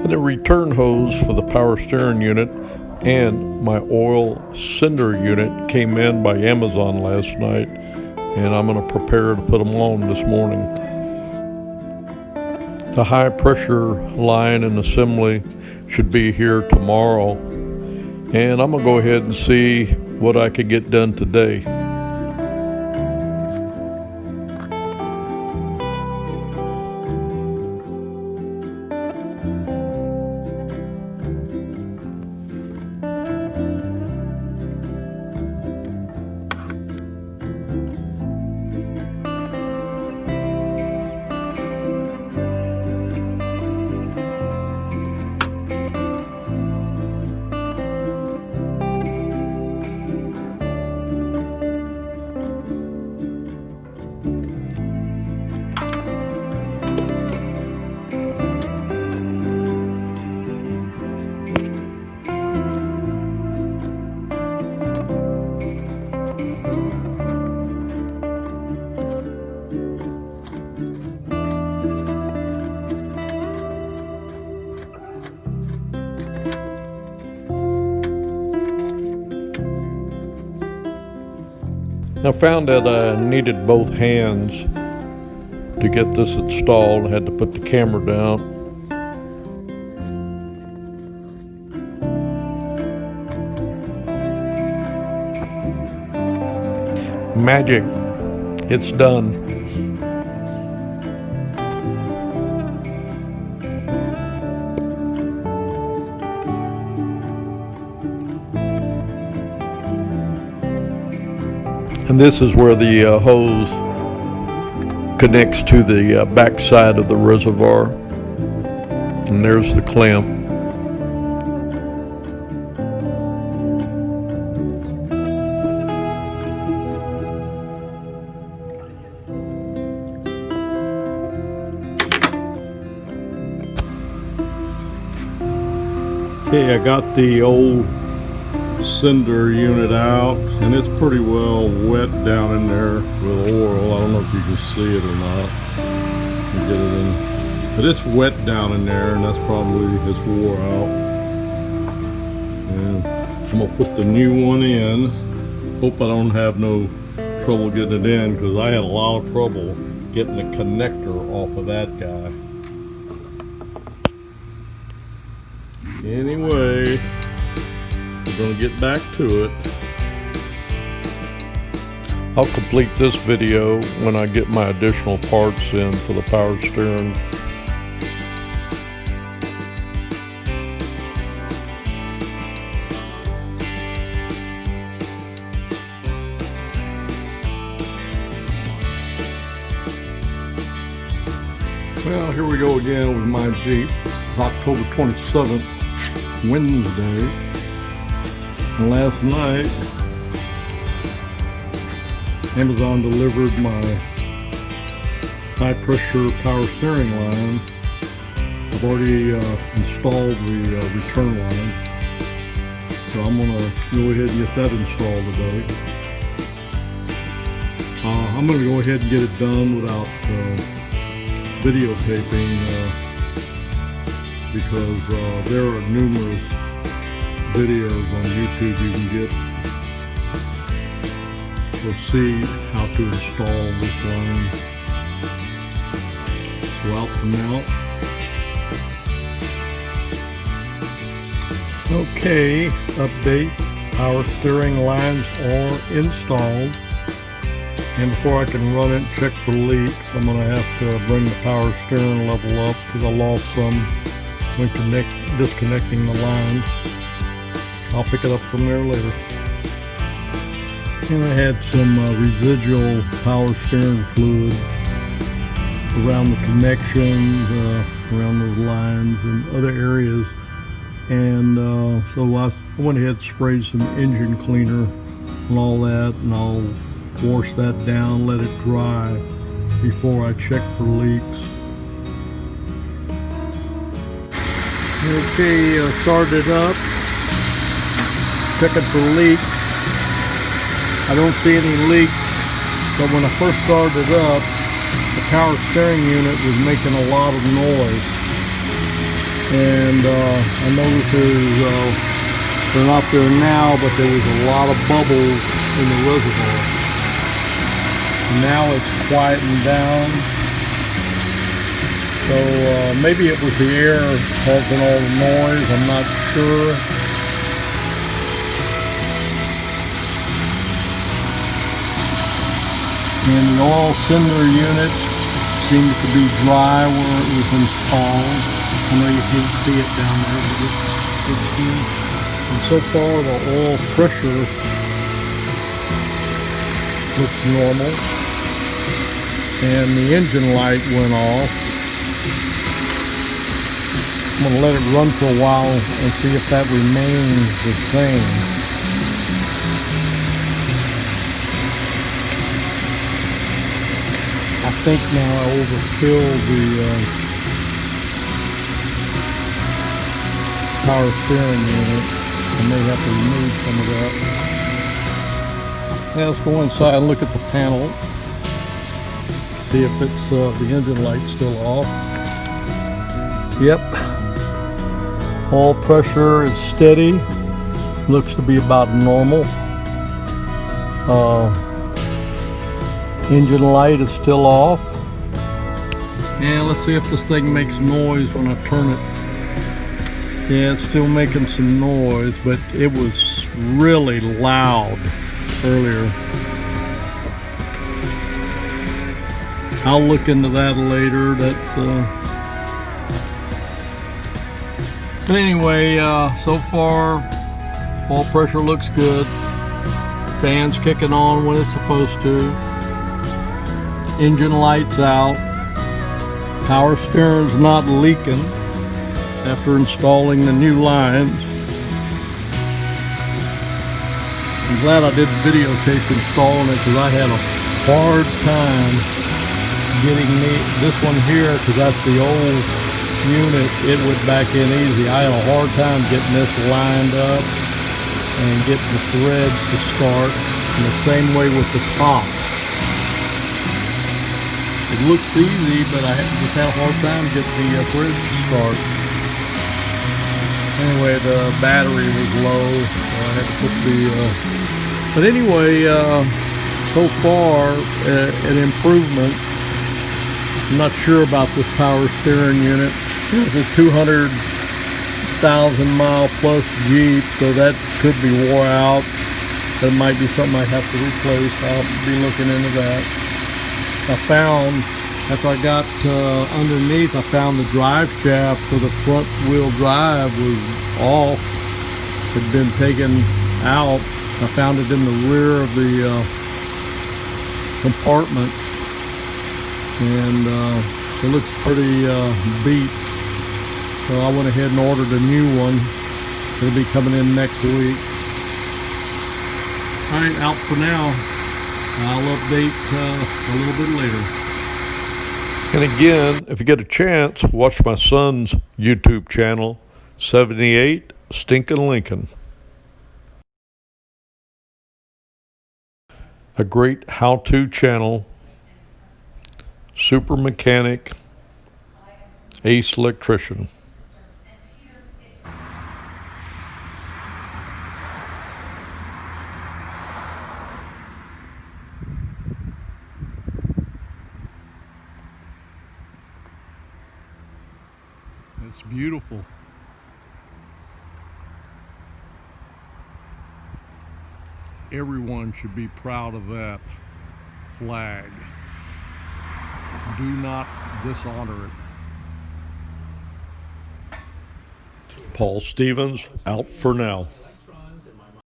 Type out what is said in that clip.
And a return hose for the power steering unit and my oil cinder unit came in by Amazon last night, and I'm going to prepare to put them on this morning. The high pressure line and assembly should be here tomorrow, and I'm going to go ahead and see what I could get done today. I found that I needed both hands to get this installed. I had to put the camera down. Magic, it's done. And this is where the hose connects to the back side of the reservoir. And there's the clamp. Okay, I got the old cinder unit out, and it's pretty well wet down in there with oil. I don't know if you can see it or not. Get it in, but it's wet down in there, and that's probably it's wore out. And I'm gonna put the new one in. Hope I don't have no trouble getting it in, because I had a lot of trouble getting the connector off of that guy. Anyway, we're going to get back to it. I'll complete this video when I get my additional parts in for the power steering. Well, here we go again with my Jeep. It's October 27th, Wednesday. And last night, Amazon delivered my high pressure power steering line. I've already installed the return line, so I'm going to go ahead and get that installed today. I'm going to go ahead and get it done without videotaping because there are numerous videos on YouTube you can get or see how to install this line. So out from out. Okay, update. Power steering lines are installed. And before I can run it and check for leaks, I'm going to have to bring the power steering level up because I lost some when disconnecting the lines. I'll pick it up from there later. And I had some residual power steering fluid around the connections, around those lines and other areas. And so I went ahead and sprayed some engine cleaner and all that, and I'll wash that down, let it dry before I check for leaks. Okay, start it up, checking for leaks. I don't see any leaks, but when I first started it up, the power steering unit was making a lot of noise. And I noticed they're not there now, but there was a lot of bubbles in the reservoir. Now it's quietened down. So maybe it was the air causing all the noise, I'm not sure. And the oil cinder unit seemed to be dry where it was installed. I know you can't see it down there, but it's good. And so far the oil pressure looks normal. And the engine light went off. I'm going to let it run for a while and see if that remains the same. I think now I overfilled the power steering unit. I may have to remove some of that. Yeah, let's go inside and look at the panel. See if it's the engine light's still off. Yep. Oil pressure is steady. Looks to be about normal. Engine light is still off. And let's see if this thing makes noise when I turn it. Yeah, it's still making some noise, but it was really loud earlier. I'll look into that later. But anyway, so far, oil pressure looks good. Fan's kicking on when it's supposed to. Engine lights out. Power steering's not leaking after installing the new lines. I'm glad I did videotape installing it because I had a hard time getting this one here, because that's the old unit. It went back in easy. I had a hard time getting this lined up and getting the threads to start. And the same way with the top. It looks easy, but I just had a hard time getting the threads to start. Anyway, the battery was low, so I had to put the... But anyway, so far, an improvement. I'm not sure about this power steering unit. It's a 200,000 mile plus Jeep, so that could be wore out. That might be something I have to replace. I'll be looking into that. I found, after I got underneath, I found the drive shaft for the front wheel drive was off. It had been taken out. I found it in the rear of the compartment. And it looks pretty beat, so I went ahead and ordered a new one. It'll be coming in next week. Alright, out for now. I'll update a little bit later. And again, if you get a chance, watch my son's YouTube channel, 78 Stinkin' Lincoln. A great how-to channel. Super mechanic, ace electrician. It's beautiful. Everyone should be proud of that flag. Do not dishonor it. Paul Stevens, out for now.